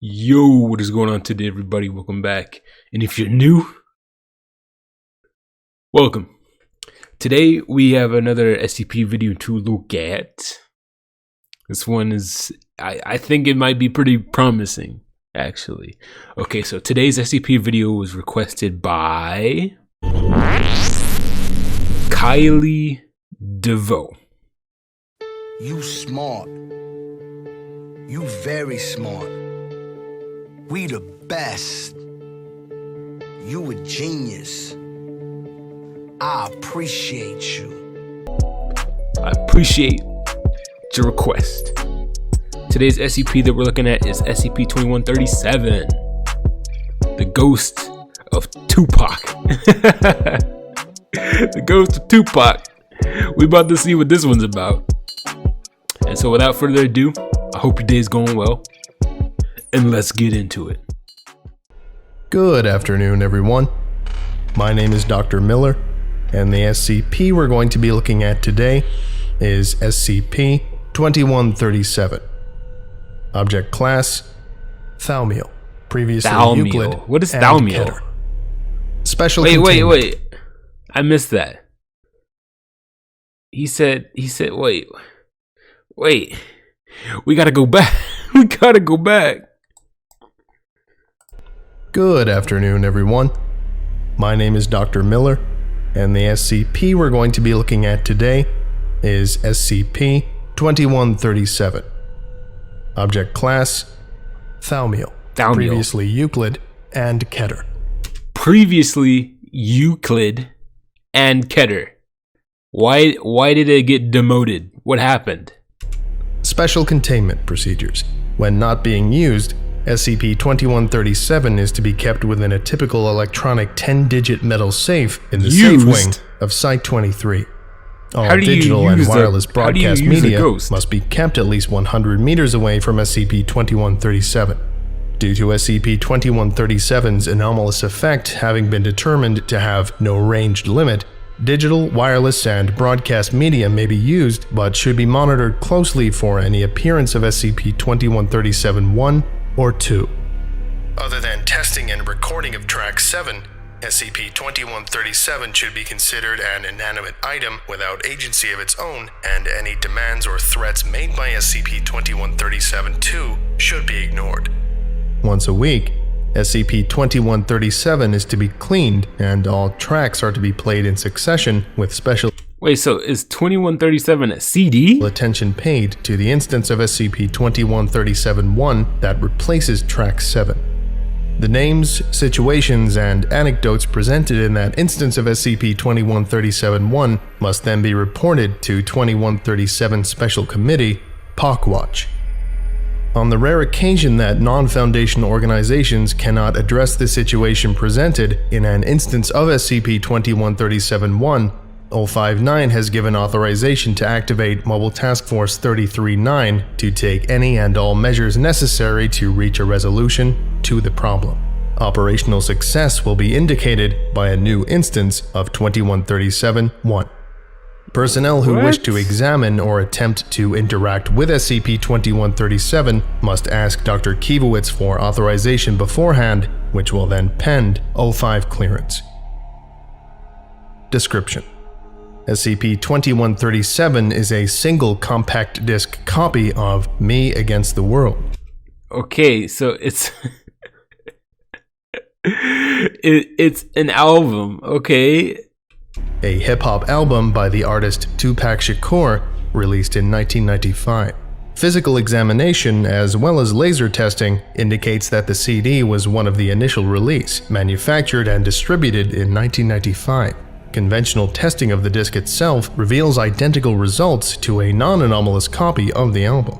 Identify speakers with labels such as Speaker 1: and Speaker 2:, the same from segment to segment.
Speaker 1: Yo, what is going on today, everybody? Welcome back. And if you're new, welcome. Today, we have another SCP video to look at. This one is, I think it might be pretty promising, actually. Okay, so today's SCP video was requested by Kylie DeVoe.
Speaker 2: You smart. You very smart. We the best. You a genius. I appreciate you.
Speaker 1: I appreciate your request. Today's SCP that we're looking at is SCP-2137. The ghost of Tupac. The ghost of Tupac. We about to see what this one's about. And so without further ado, I hope your day's going well. And let's get into it.
Speaker 3: Good afternoon, everyone. My name is Dr. Miller, and the SCP we're going to be looking at today is SCP-2137. Object Class: Thaumiel. Previously Euclid.
Speaker 1: What is Thaumiel?
Speaker 3: Special
Speaker 1: Wait. I missed that. He said, wait. We gotta go back. We gotta go back.
Speaker 3: Good afternoon, everyone. My name is Dr. Miller, and the SCP we're going to be looking at today is SCP-2137. Object Class: Thaumiel. Previously Euclid and Keter.
Speaker 1: Previously Euclid and Keter. Why did it get demoted? What happened?
Speaker 3: Special Containment Procedures. When not being used, SCP-2137 is to be kept within a typical electronic 10-digit metal safe in the safe wing of Site-23. All digital and wireless broadcast media must be kept at least 100 meters away from SCP-2137. Due to SCP-2137's anomalous effect having been determined to have no ranged limit, digital, wireless, and broadcast media may be used, but should be monitored closely for any appearance of SCP-2137-1 or 2. Other than testing and recording of Track 7, SCP-2137 should be considered an inanimate item without agency of its own, and any demands or threats made by SCP-2137-2 should be ignored. Once a week, SCP-2137 is to be cleaned, and all tracks are to be played in succession with special
Speaker 1: Wait, so is 2137 a CD?
Speaker 3: Attention paid to the instance of SCP-2137-1 that replaces Track 7. The names, situations, and anecdotes presented in that instance of SCP-2137-1 must then be reported to 2137 Special Committee, POCWatch. On the rare occasion that non-Foundation organizations cannot address the situation presented in an instance of SCP-2137-1, 059 has given authorization to activate Mobile Task Force 33-9 to take any and all measures necessary to reach a resolution to the problem. Operational success will be indicated by a new instance of 2137-1. Personnel who wish to examine or attempt to interact with SCP-2137 must ask Dr. Kiewicz for authorization beforehand, which will then pend 05 clearance. Description: SCP-2137 is a single compact disc copy of Me Against the World.
Speaker 1: Okay, so it's it's an album, okay?
Speaker 3: A hip-hop album by the artist Tupac Shakur, released in 1995. Physical examination, as well as laser testing, indicates that the CD was one of the initial release, manufactured and distributed in 1995. Conventional testing of the disc itself reveals identical results to a non-anomalous copy of the album.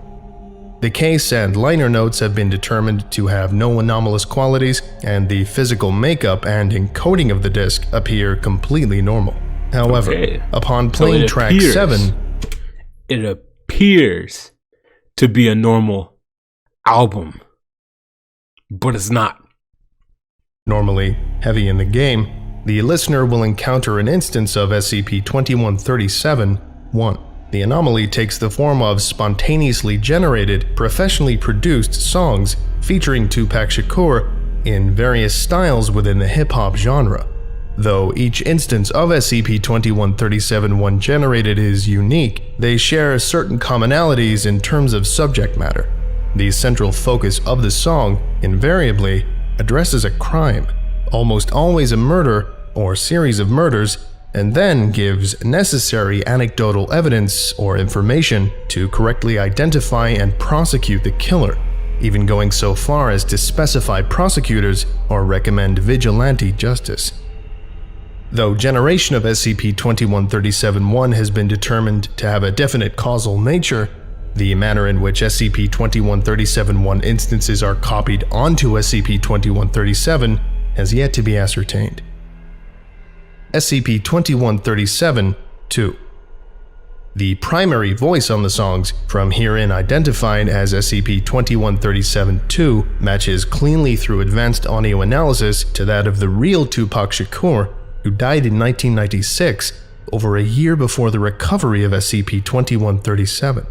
Speaker 3: The case and liner notes have been determined to have no anomalous qualities, and the physical makeup and encoding of the disc appear completely normal. However, upon playing Track 7,
Speaker 1: it appears to be a normal album, but it's not.
Speaker 3: Normally heavy in the game, the listener will encounter an instance of SCP-2137-1. The anomaly takes the form of spontaneously generated, professionally produced songs featuring Tupac Shakur in various styles within the hip-hop genre. Though each instance of SCP-2137-1 generated is unique, they share certain commonalities in terms of subject matter. The central focus of the song invariably addresses a crime, almost always a murder or series of murders, and then gives necessary anecdotal evidence or information to correctly identify and prosecute the killer, even going so far as to specify prosecutors or recommend vigilante justice. Though generation of SCP-2137-1 has been determined to have a definite causal nature, the manner in which SCP-2137-1 instances are copied onto SCP-2137 has yet to be ascertained. SCP-2137-2. The primary voice on the songs, from herein identified as SCP-2137-2, matches cleanly through advanced audio analysis to that of the real Tupac Shakur, who died in 1996, over a year before the recovery of SCP-2137.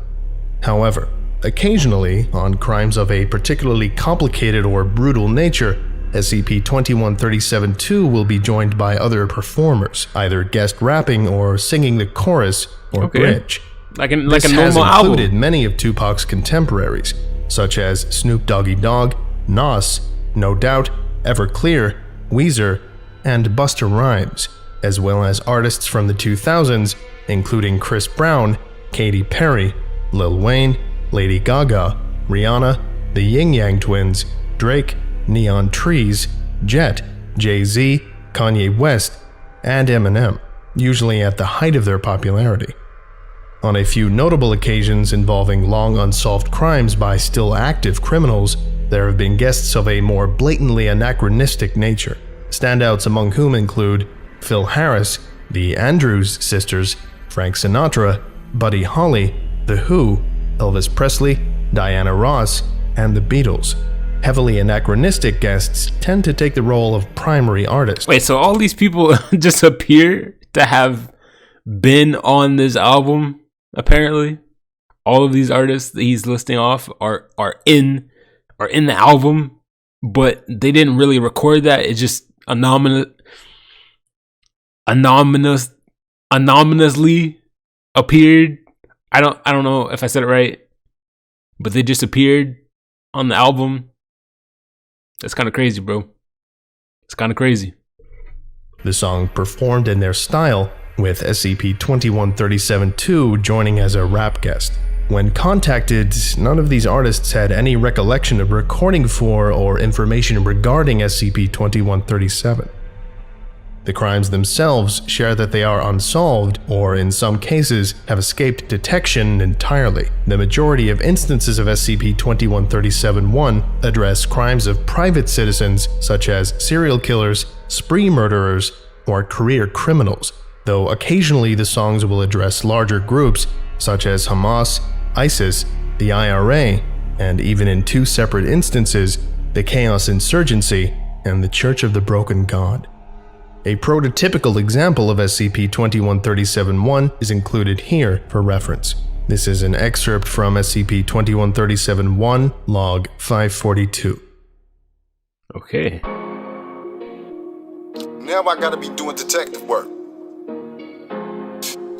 Speaker 3: However, occasionally, on crimes of a particularly complicated or brutal nature, SCP-2137-2 will be joined by other performers, either guest rapping or singing the chorus or bridge.
Speaker 1: Like a normal
Speaker 3: this has
Speaker 1: album.
Speaker 3: included many of Tupac's contemporaries, such as Snoop Doggy Dogg, Nas, No Doubt, Everclear, Weezer, and Busta Rhymes, as well as artists from the 2000s, including Chris Brown, Katy Perry, Lil Wayne, Lady Gaga, Rihanna, the Yin Yang Twins, Drake, Neon Trees, Jet, Jay-Z, Kanye West, and Eminem, usually at the height of their popularity. On a few notable occasions involving long unsolved crimes by still active criminals, there have been guests of a more blatantly anachronistic nature, standouts among whom include Phil Harris, the Andrews Sisters, Frank Sinatra, Buddy Holly, The Who, Elvis Presley, Diana Ross, and the Beatles. Heavily anachronistic guests tend to take the role of primary artists.
Speaker 1: Wait, so all these people just appear to have been on this album, apparently? All of these artists that he's listing off are in the album, but they didn't really record that. It's just anonymously appeared. I don't know if I said it right, but they just appeared on the album. That's kind of crazy, bro. It's kind of crazy.
Speaker 3: The song performed in their style, with SCP-2137-2 joining as a rap guest. When contacted, none of these artists had any recollection of recording for or information regarding SCP-2137. The crimes themselves share that they are unsolved, or in some cases have escaped detection entirely. The majority of instances of SCP-2137-1 address crimes of private citizens such as serial killers, spree murderers, or career criminals, though occasionally the songs will address larger groups such as Hamas, ISIS, the IRA, and even in two separate instances, the Chaos Insurgency and the Church of the Broken God. A prototypical example of SCP-2137-1 is included here for reference. This is an excerpt from SCP-2137-1, Log 542.
Speaker 1: Okay.
Speaker 4: Now I gotta be doing detective work.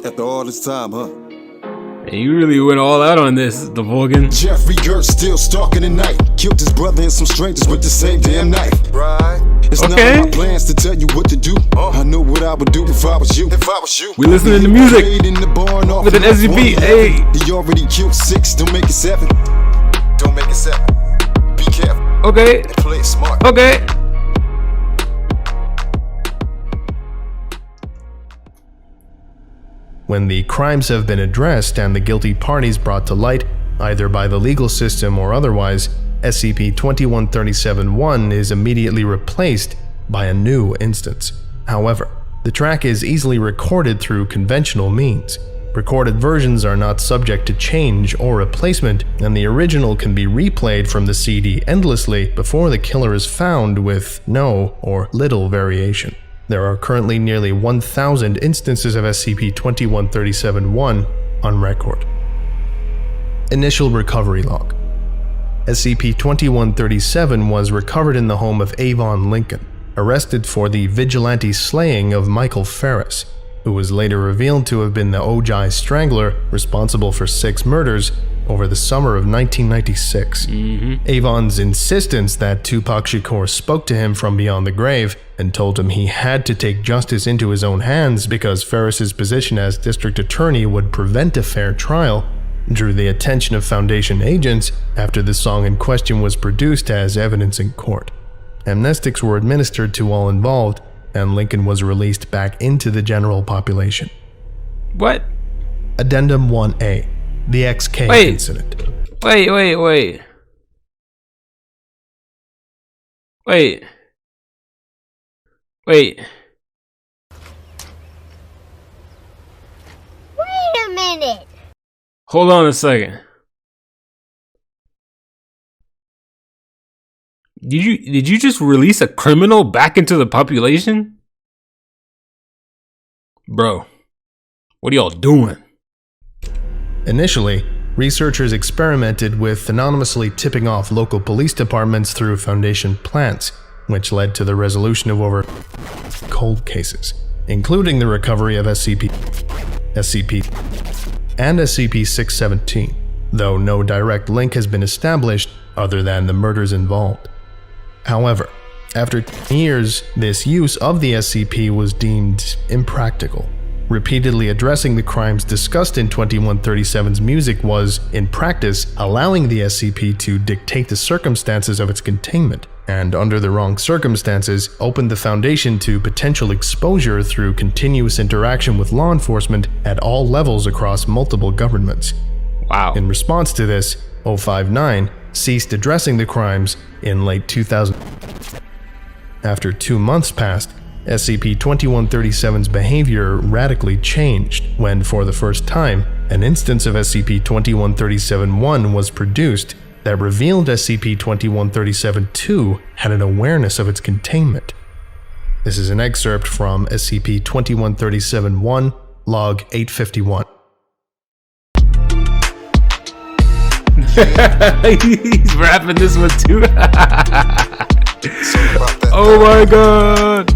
Speaker 4: After all this time, huh?
Speaker 1: And you really went all out on this, the Vulcan.
Speaker 4: Jeffrey Gertz still stalking at night. Killed his brother and some strangers with the same damn knife. Right. It's not in my plans to tell you what to do. I know what I would do if I was you.
Speaker 1: We listening to music
Speaker 4: in the barn
Speaker 1: with an SCP. Hey.
Speaker 4: He already killed 6. Don't make it 7. Don't make it 7. Be careful.
Speaker 1: Okay.
Speaker 4: And play it smart.
Speaker 1: Okay.
Speaker 3: When the crimes have been addressed and the guilty parties brought to light, either by the legal system or otherwise, SCP-2137-1 is immediately replaced by a new instance. However, the track is easily recorded through conventional means. Recorded versions are not subject to change or replacement, and the original can be replayed from the CD endlessly before the killer is found with no or little variation. There are currently nearly 1,000 instances of SCP-2137-1, on record. Initial recovery log. SCP-2137 was recovered in the home of Avon Lincoln, arrested for the vigilante slaying of Michael Ferris, who was later revealed to have been the Ojai Strangler responsible for 6 murders over the summer of 1996. Avon's insistence that Tupac Shakur spoke to him from beyond the grave and told him he had to take justice into his own hands because Ferris's position as district attorney would prevent a fair trial drew the attention of Foundation agents after the song in question was produced as evidence in court. Amnestics were administered to all involved, and Lincoln was released back into the general population.
Speaker 1: What?
Speaker 3: Addendum 1A. The XK incident.
Speaker 1: Wait.
Speaker 5: Wait a minute.
Speaker 1: Hold on a second. Did you just release a criminal back into the population? Bro, what are y'all doing?
Speaker 3: Initially, researchers experimented with anonymously tipping off local police departments through Foundation plants, which led to the resolution of over cold cases, including the recovery of SCP, and SCP-617, though no direct link has been established other than the murders involved. However, after 10 years, this use of the SCP was deemed impractical. Repeatedly addressing the crimes discussed in 2137's music was, in practice, allowing the SCP to dictate the circumstances of its containment, and under the wrong circumstances, opened the Foundation to potential exposure through continuous interaction with law enforcement at all levels across multiple governments.
Speaker 1: Wow.
Speaker 3: In response to this, 059 ceased addressing the crimes in late 2000. After 2 months passed, SCP-2137's behavior radically changed when, for the first time, an instance of SCP-2137-1 was produced that revealed SCP-2137-2 had an awareness of its containment. This is an excerpt from SCP-2137-1, Log 851.
Speaker 1: He's rapping this one too. Oh my god.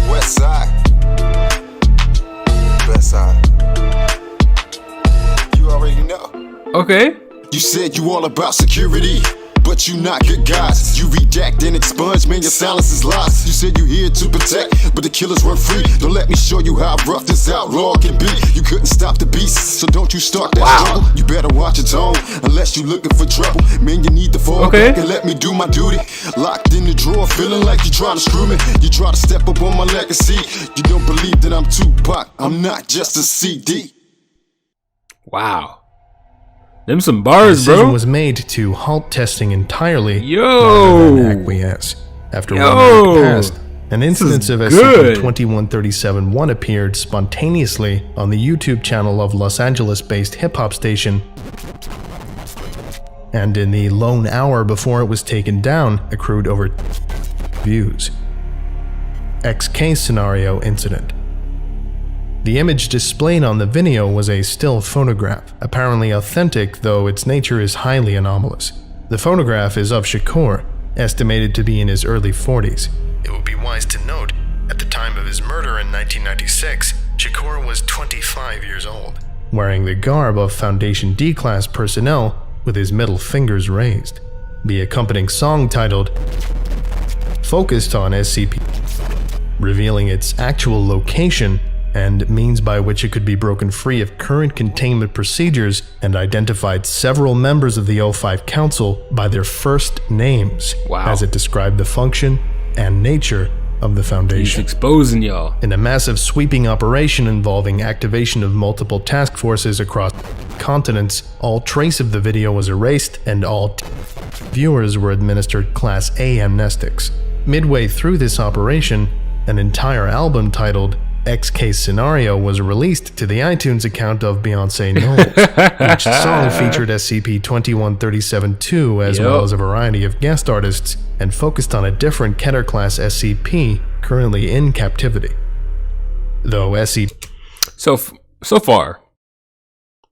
Speaker 4: West side. You already know.
Speaker 1: Okay.
Speaker 4: You said you all about security, but you not good guys. You redact and expunge, man, your silence is lies. You said you here to protect, but the killers weren't free. Don't let me show you how rough this outlaw can be. You couldn't stop the beast, so don't you start that struggle. You better watch your tone, unless you looking for trouble. Man, you need to fall back and let me do my duty. Locked in the drawer, feeling like you trying to screw me. You try to step up on my legacy. You don't believe that I'm Tupac, I'm not just a CD.
Speaker 1: Wow. Them some bars,
Speaker 3: bro. The decision
Speaker 1: bro.
Speaker 3: was made to halt testing entirely
Speaker 1: rather
Speaker 3: than acquiesce. After 1 week passed, an instance of SCP-2137-1 appeared spontaneously on the YouTube channel of Los Angeles-based hip-hop station, and in the lone hour before it was taken down, accrued over views. XK Scenario Incident. The image displayed on the video was a still photograph, apparently authentic, though its nature is highly anomalous. The photograph is of Shakur, estimated to be in his early 40s. It would be wise to note, at the time of his murder in 1996, Shakur was 25 years old, wearing the garb of Foundation D-Class personnel with his middle fingers raised. The accompanying song titled focused on SCP, revealing its actual location and means by which it could be broken free of current containment procedures, and identified several members of the O5 Council by their first names, as it described the function and nature of the Foundation.
Speaker 1: He's exposing y'all.
Speaker 3: In a massive sweeping operation involving activation of multiple task forces across continents, all trace of the video was erased and all viewers were administered Class A amnestics. Midway through this operation, an entire album titled XK Scenario was released to the iTunes account of Beyonce Knowles, which song featured SCP-2137-2 as well as a variety of guest artists, and focused on a different Keter-class SCP currently in captivity. Though
Speaker 1: So far,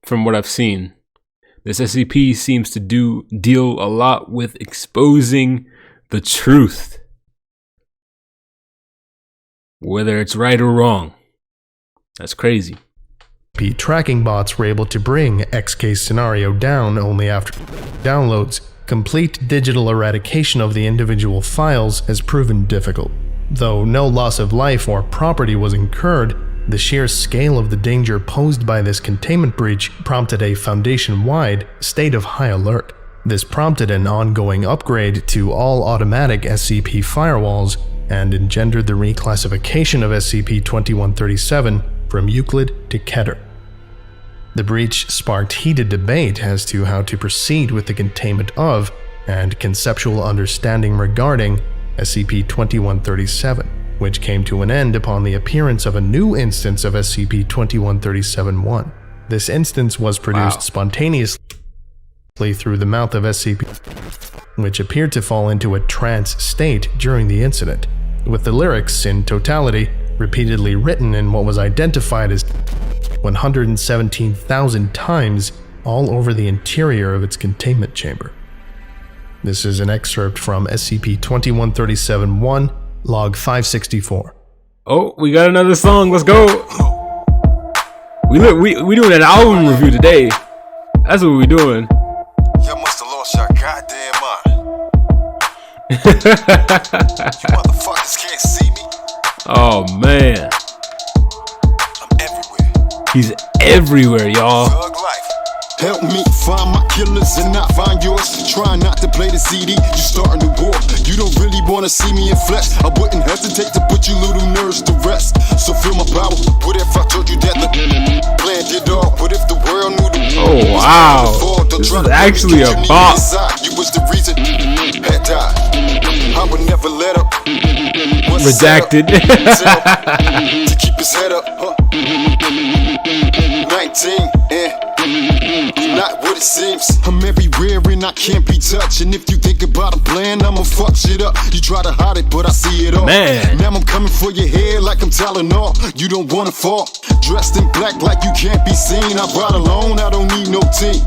Speaker 1: from what I've seen, this SCP seems to deal a lot with exposing the truth, whether it's right or wrong. That's crazy.
Speaker 3: Tracking bots were able to bring XK scenario down only after downloads. Complete digital eradication of the individual files has proven difficult. Though no loss of life or property was incurred, the sheer scale of the danger posed by this containment breach prompted a Foundation-wide state of high alert. This prompted an ongoing upgrade to all automatic SCP firewalls and engendered the reclassification of SCP-2137 from Euclid to Keter. The breach sparked heated debate as to how to proceed with the containment of and conceptual understanding regarding SCP-2137, which came to an end upon the appearance of a new instance of SCP-2137-1. This instance was produced spontaneously through the mouth of SCP, which appeared to fall into a trance state during the incident, with the lyrics in totality repeatedly written in what was identified as 117,000 times all over the interior of its containment chamber. This is an excerpt from SCP-2137-1, Log 564.
Speaker 1: Oh, we got another song. Let's go. We doing an album review today. That's what we doing.
Speaker 4: Y'all must have lost your goddamn mind. You motherfuckers can't see me.
Speaker 1: Oh man.
Speaker 4: I'm everywhere.
Speaker 1: He's everywhere, y'all.
Speaker 4: Thug life. Help me find my killers and not find yours. Try not to play the CD, you starting to war. You don't really wanna see me in flesh. I wouldn't hesitate to put you little nerves to rest. So feel my power. What if I told you that the plan did off? What if the world knew the
Speaker 1: Oh wow. This is actually a bop.
Speaker 4: You was the reason had died. I would never let up.
Speaker 1: Redacted.
Speaker 4: To keep his head up. 19 and not what it seems. I'm everywhere and I can't be touched. And if you think about a plan, I'ma fuck shit up. You try to hide it, but I see it all.
Speaker 1: Man.
Speaker 4: Now I'm coming for your head like I'm Tylenol. You don't wanna fall. Dressed in black like you can't be seen. I ride alone, I don't need no team.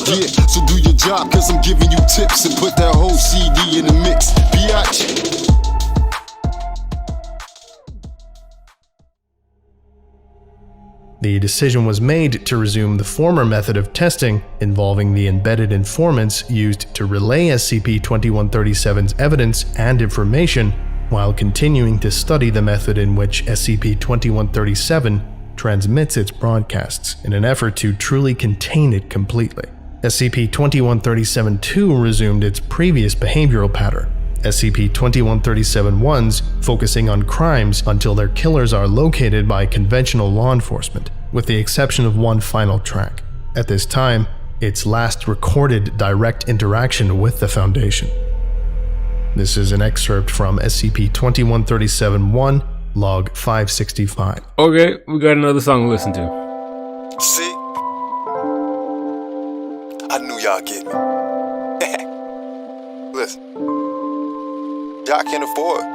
Speaker 4: Yeah, so do your job, cause I'm giving you tips and put that whole CD in the mix. Biatch.
Speaker 3: The decision was made to resume the former method of testing involving the embedded informants used to relay SCP-2137's evidence and information while continuing to study the method in which SCP-2137 transmits its broadcasts in an effort to truly contain it completely. SCP-2137-2 resumed its previous behavioral pattern, SCP-2137-1's focusing on crimes until their killers are located by conventional law enforcement, with the exception of one final track. At this time, its last recorded direct interaction with the Foundation. This is an excerpt from SCP-2137-1, Log 565.
Speaker 1: Okay, we got another song to listen to.
Speaker 4: See? I knew y'all get me. Listen. Y'all can't afford.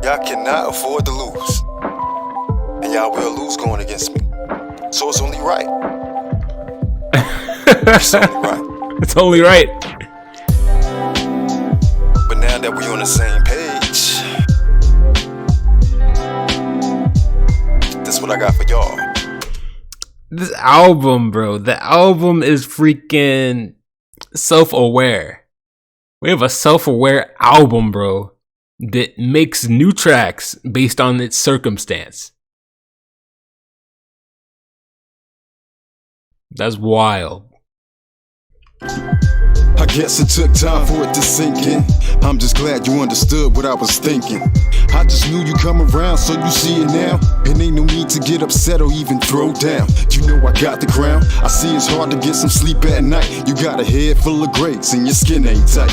Speaker 4: Y'all cannot afford to lose. And y'all will lose going against me. So it's only right. It's only right.
Speaker 1: It's only right.
Speaker 4: But now that we on the same page, this what I got for y'all.
Speaker 1: This album, bro. The album is freaking self-aware. We have a self-aware album, bro, that makes new tracks based on its circumstance. That's wild.
Speaker 4: I guess it took time for it to sink in. I'm just glad you understood what I was thinking. I just knew you come around, so you see it now. And ain't no need to get upset or even throw down. You know I got the crown. I see it's hard to get some sleep at night. You got a head full of grapes and your skin ain't tight.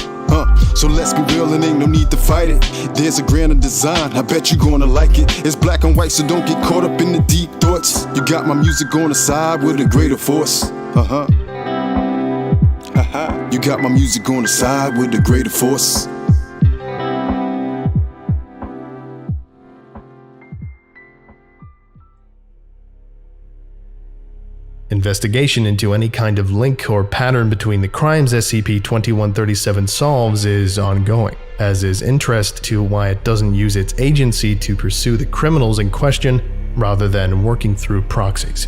Speaker 4: So let's be real and ain't no need to fight it. There's a grander design, I bet you gonna like it. It's black and white, so don't get caught up in the deep thoughts. You got my music on the side with a greater force. You got my music on the side with a greater force.
Speaker 3: Investigation into any kind of link or pattern between the crimes SCP-2137 solves is ongoing, as is interest to why it doesn't use its agency to pursue the criminals in question rather than working through proxies.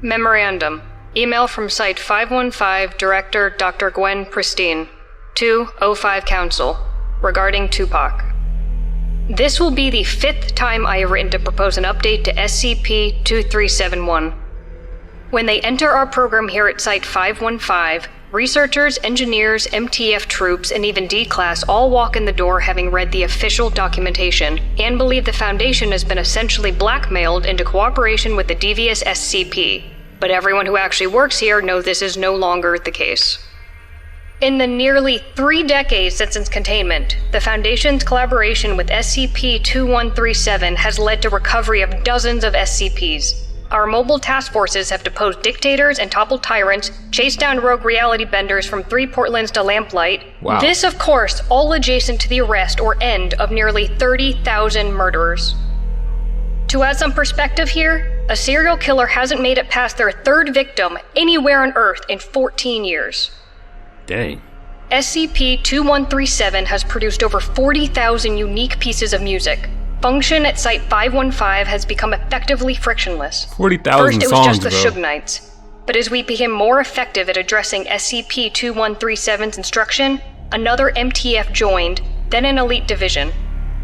Speaker 5: Memorandum. Email from Site 515, Director Dr. Gwen Pristine, 205 Council, regarding Tupac. This will be the 5th time I have written to propose an update to SCP-2371. When they enter our program here at Site 515, researchers, engineers, MTF troops, and even D-Class all walk in the door having read the official documentation, and believe the Foundation has been essentially blackmailed into cooperation with the devious SCP. But everyone who actually works here knows this is no longer the case. In the nearly 3 decades since its containment, the Foundation's collaboration with SCP-2137 has led to recovery of dozens of SCPs. Our mobile task forces have deposed dictators and toppled tyrants, chased down rogue reality benders from 3 Portlands to Lamplight.
Speaker 1: Wow.
Speaker 5: This, of course, all adjacent to the arrest or end of nearly 30,000 murderers. To add some perspective here, a serial killer hasn't made it past their 3rd victim anywhere on Earth in 14 years.
Speaker 1: Dang.
Speaker 5: SCP-2137 has produced over 40,000 unique pieces of music. Function at Site 515 has become effectively frictionless.
Speaker 1: 40,000
Speaker 5: First, it was
Speaker 1: songs,
Speaker 5: just the
Speaker 1: bro.
Speaker 5: Suge Knights. But as we became more effective at addressing SCP-2137's instruction, another MTF joined, then an elite division.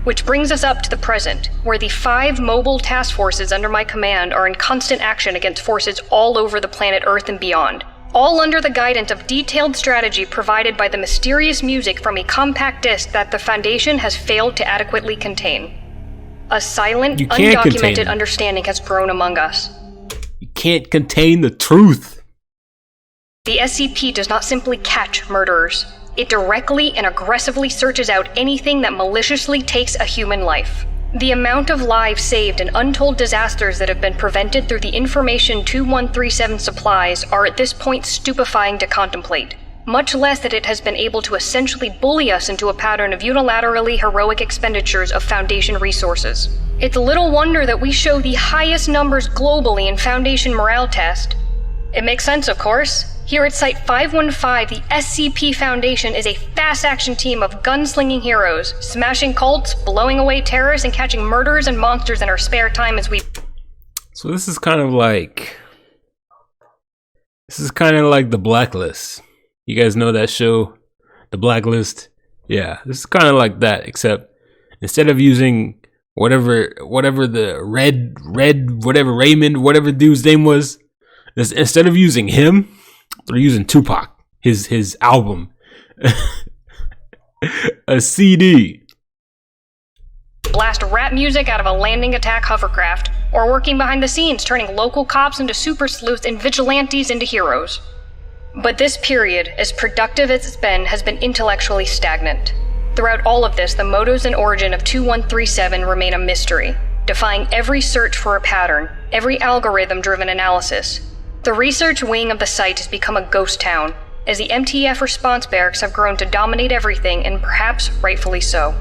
Speaker 5: Which brings us up to the present, where the 5 mobile task forces under my command are in constant action against forces all over the planet Earth and beyond. All under the guidance of detailed strategy provided by the mysterious music from a compact disc that the Foundation has failed to adequately contain. A silent, undocumented understanding has grown among us.
Speaker 1: You can't contain the truth.
Speaker 5: The SCP does not simply catch murderers. It directly and aggressively searches out anything that maliciously takes a human life. The amount of lives saved and untold disasters that have been prevented through the information 2137 supplies are at this point stupefying to contemplate, much less that it has been able to essentially bully us into a pattern of unilaterally heroic expenditures of Foundation resources. It's little wonder that we show the highest numbers globally in Foundation morale test. It makes sense, of course. Here at Site 515, the SCP Foundation is a fast-action team of gunslinging heroes, smashing cults, blowing away terrorists, and catching murderers and monsters in our spare time as we...
Speaker 1: So this is kind of like The Blacklist. You guys know that show, The Blacklist? Yeah, this is kind of like that, except instead of using whatever the whatever Raymond, whatever dude's name was, instead of using him, they're using Tupac, his album, a CD.
Speaker 5: Blast rap music out of a landing attack hovercraft, or working behind the scenes, turning local cops into super sleuths and vigilantes into heroes. But this period, as productive as it's been, has been intellectually stagnant. Throughout all of this, the motives and origin of 2137 remain a mystery, defying every search for a pattern, every algorithm-driven analysis. The research wing of the site has become a ghost town, as the MTF response barracks have grown to dominate everything, and perhaps rightfully so.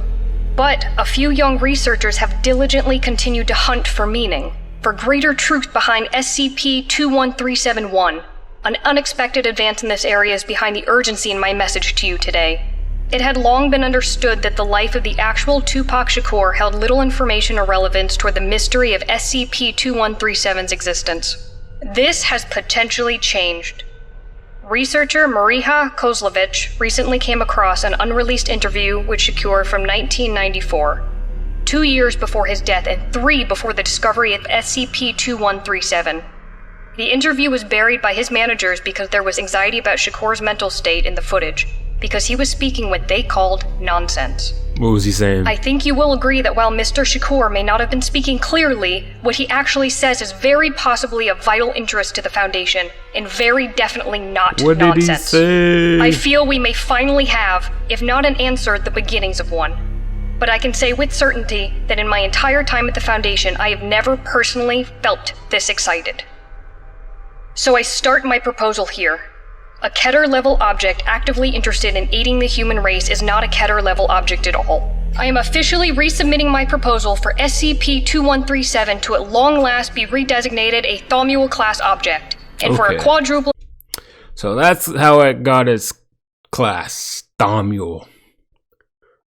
Speaker 5: But a few young researchers have diligently continued to hunt for meaning, for greater truth behind SCP-21371. An unexpected advance in this area is behind the urgency in my message to you today. It had long been understood that the life of the actual Tupac Shakur held little information or relevance toward the mystery of SCP-2137's existence. This has potentially changed. Researcher Mariha Kozlovich recently came across an unreleased interview with Shakur from 1994, 2 years before his death and 3 before the discovery of SCP-2137. The interview was buried by his managers because there was anxiety about Shakur's mental state in the footage, because he was speaking what they called nonsense.
Speaker 1: What was he saying?
Speaker 5: I think you will agree that while Mr. Shakur may not have been speaking clearly, what he actually says is very possibly of vital interest to the Foundation, and very definitely not
Speaker 1: what
Speaker 5: nonsense.
Speaker 1: Did he say?
Speaker 5: I feel we may finally have, if not an answer, the beginnings of one. But I can say with certainty that in my entire time at the Foundation, I have never personally felt this excited. So I start my proposal here. A Keter-level object actively interested in aiding the human race is not a Keter-level object at all. I am officially resubmitting my proposal for SCP-2137 to at long last be redesignated a Thomule class object, and for a quadruple...
Speaker 1: So that's how it got its class, Thomule.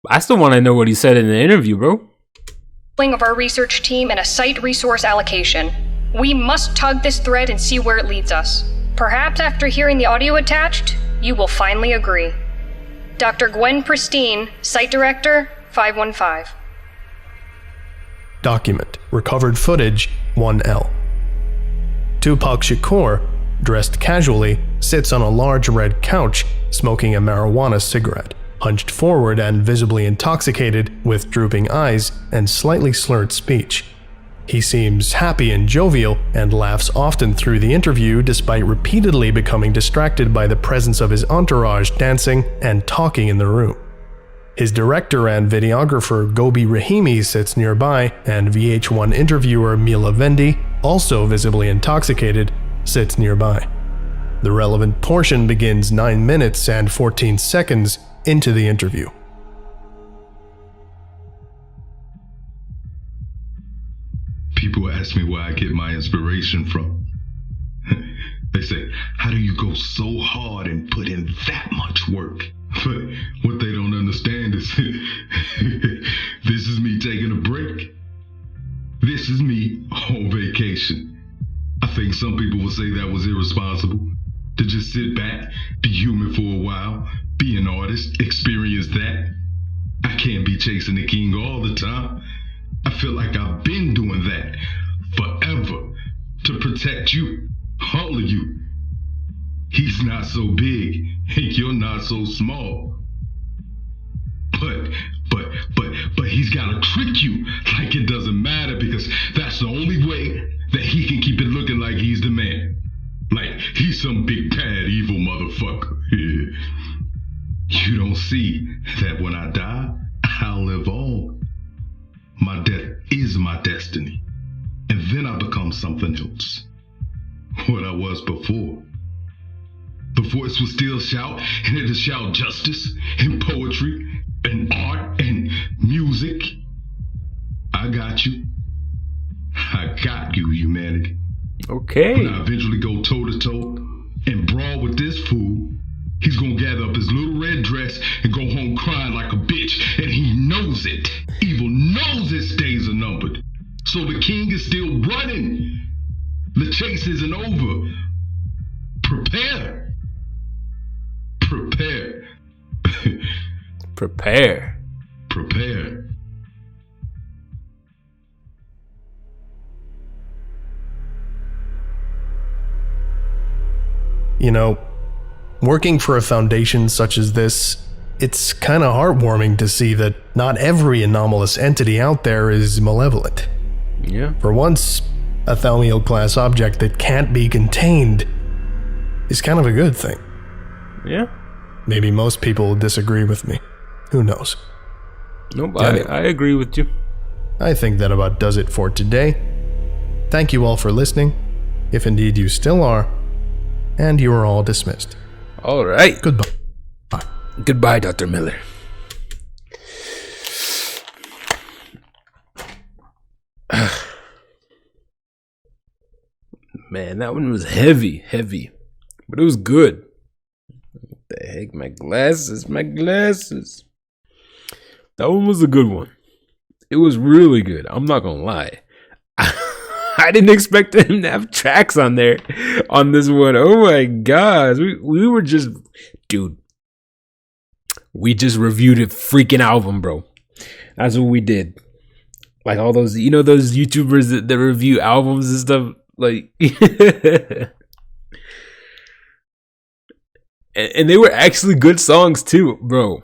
Speaker 1: I still want to know what he said in the interview, bro.
Speaker 5: ...of our research team and a site resource allocation. We must tug this thread and see where it leads us. Perhaps after hearing the audio attached, you will finally agree. Dr. Gwen Pristine, Site Director, 515.
Speaker 3: Document. Recovered footage 1L. Tupac Shakur, dressed casually, sits on a large red couch, smoking a marijuana cigarette, hunched forward and visibly intoxicated, with drooping eyes and slightly slurred speech. He seems happy and jovial and laughs often through the interview despite repeatedly becoming distracted by the presence of his entourage dancing and talking in the room. His director and videographer Gobi Rahimi sits nearby, and VH1 interviewer Mila Vendi, also visibly intoxicated, sits nearby. The relevant portion begins 9 minutes and 14 seconds into the interview.
Speaker 6: People ask me where I get my inspiration from. They say, how do you go so hard and put in that much work? But what they don't understand is this is me taking a break. This is me on vacation. I think some people will say that was irresponsible. To just sit back, be human for a while, be an artist, experience that. I can't be chasing the king all the time. I feel like I've been doing that forever to protect you, all of you. He's not so big, and you're not so small. But he's gotta trick you like it doesn't matter, because that's the only way that he can keep it looking like he's the man. Like he's some big bad evil motherfucker. You don't see that when I die, I'll live on. My death is my destiny. And then I become something else. What I was before. The voice will still shout, and it'll shout justice, and poetry, and art, and music. I got you. I got you, humanity.
Speaker 1: Okay.
Speaker 6: When I eventually go toe-to-toe and brawl with this fool, he's gonna gather up his little red dress and go home crying like a bitch, and he knows it. Evil knows his days are numbered. So the king is still running. The chase isn't over. Prepare. Prepare.
Speaker 1: Prepare.
Speaker 6: Prepare.
Speaker 3: You know, working for a foundation such as this, it's kind of heartwarming to see that not every anomalous entity out there is malevolent.
Speaker 1: Yeah.
Speaker 3: For once, a Thomule class object that can't be contained is kind of a good thing.
Speaker 1: Yeah.
Speaker 3: Maybe most people disagree with me. Who knows?
Speaker 1: Nope,
Speaker 3: Anyway.
Speaker 1: I agree with you.
Speaker 3: I think that about does it for today. Thank you all for listening, if indeed you still are, and you are all dismissed.
Speaker 1: All right.
Speaker 3: Goodbye. Bye.
Speaker 1: Goodbye, Dr. Miller. Man, that one was heavy, but it was good. What the heck, my glasses. That one was a good one. It was really good. I'm not gonna lie. I didn't expect him to have tracks on there on this one. Oh my gosh. We were just, dude. We just reviewed a freaking album, bro. That's what we did. Like all those, you know, those YouTubers that review albums and stuff. Like, and they were actually good songs too, bro.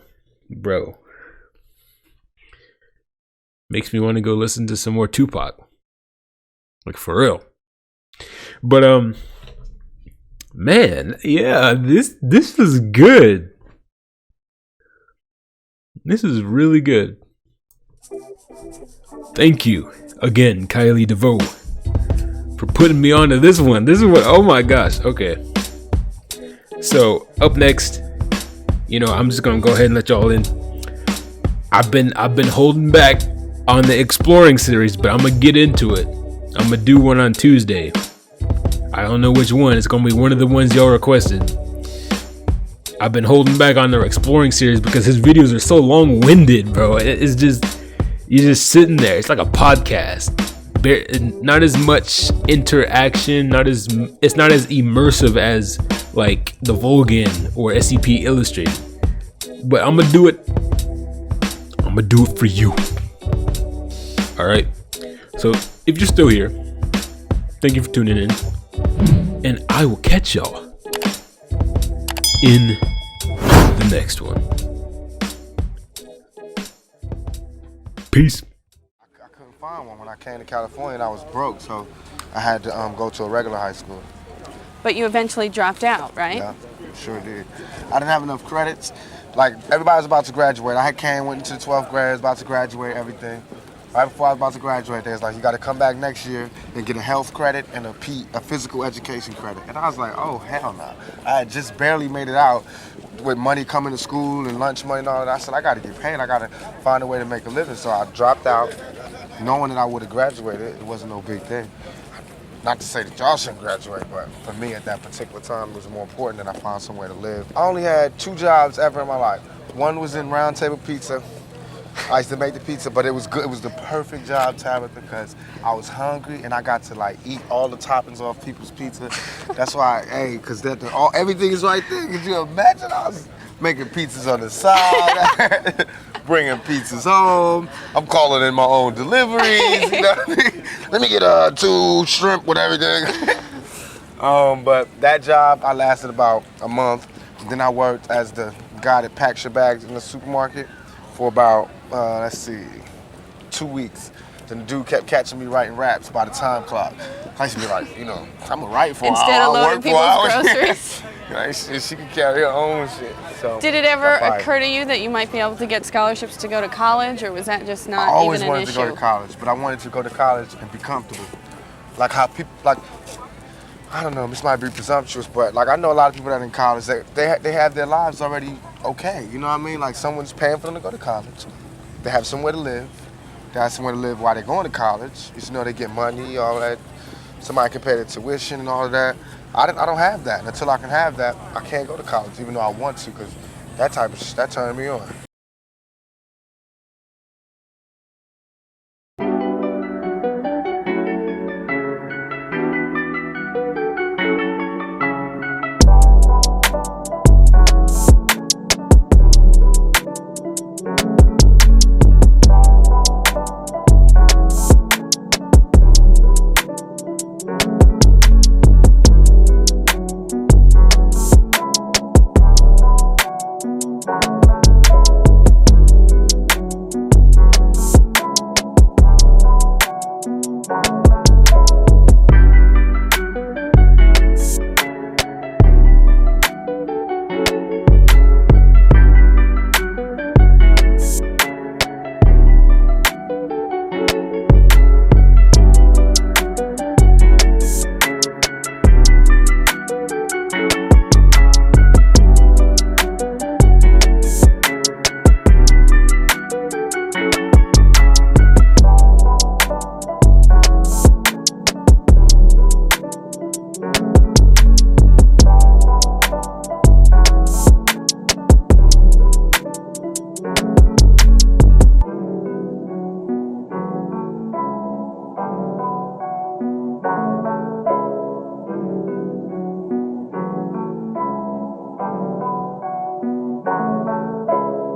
Speaker 1: Makes me want to go listen to some more Tupac. Like for real. But man, yeah, this was good. This is really good. Thank you again, Kylie DeVoe, for putting me onto this one. This is what, oh my gosh. Okay. So up next, you know, I'm just gonna go ahead and let y'all in. I've been holding back on the exploring series, but I'm gonna get into it. I'm gonna do one on Tuesday. I don't know which one. It's gonna be one of the ones y'all requested. I've been holding back on the exploring series because his videos are so long-winded, bro. It's just, you're just sitting there. It's like a podcast. Not as much interaction. It's not as immersive as like the Vulgan or SCP Illustrated. But I'm gonna do it. I'm gonna do it for you. All right. So if you're still here, thank you for tuning in, and I will catch y'all in the next one. Peace.
Speaker 7: I couldn't find one when I came to California, and I was broke, so I had to go to a regular high school.
Speaker 8: But you eventually dropped out, right?
Speaker 7: Yeah, sure did. I didn't have enough credits. Like, everybody was about to graduate. I went into the 12th grade, was about to graduate, everything. Right before I was about to graduate, they was like, you got to come back next year and get a health credit and a physical education credit. And I was like, oh, hell no. I had just barely made it out with money coming to school and lunch money and all that. I said, I got to get paid. I got to find a way to make a living. So I dropped out, knowing that I would have graduated. It wasn't no big thing. Not to say that y'all shouldn't graduate, but for me at that particular time, it was more important that I found somewhere to live. I only had 2 jobs ever in my life. One was in Round Table Pizza. I used to make the pizza, but it was good. It was the perfect job, Tabitha, because I was hungry and I got to like eat all the toppings off people's pizza. That's why, because everything is right there. Could you imagine? I was making pizzas on the side, bringing pizzas home. I'm calling in my own deliveries. You know? Let me get 2 shrimp with everything. But that job, I lasted about a month. Then I worked as the guy that packs your bags in the supermarket for about, 2 weeks. Then the dude kept catching me writing raps by the time clock. I used to be like, I'm gonna write for
Speaker 8: Instead
Speaker 7: an hour,
Speaker 8: of loading
Speaker 7: work 4 hours.
Speaker 8: groceries.
Speaker 7: She could carry her own shit. So
Speaker 8: Did it ever occur to you that you might be able to get scholarships to go to college, or was that just not
Speaker 7: I always
Speaker 8: even an
Speaker 7: wanted
Speaker 8: issue?
Speaker 7: to go to college, but I wanted to go to college and be comfortable. Like how people, I don't know, this might be presumptuous, but like I know a lot of people that are in college, they have their lives already okay. You know what I mean? Like someone's paying for them to go to college. They have somewhere to live. They have somewhere to live while they're going to college. They get money, all that. Somebody can pay their tuition and all of that. I don't have that. And until I can have that, I can't go to college, even though I want to, because that turned me on.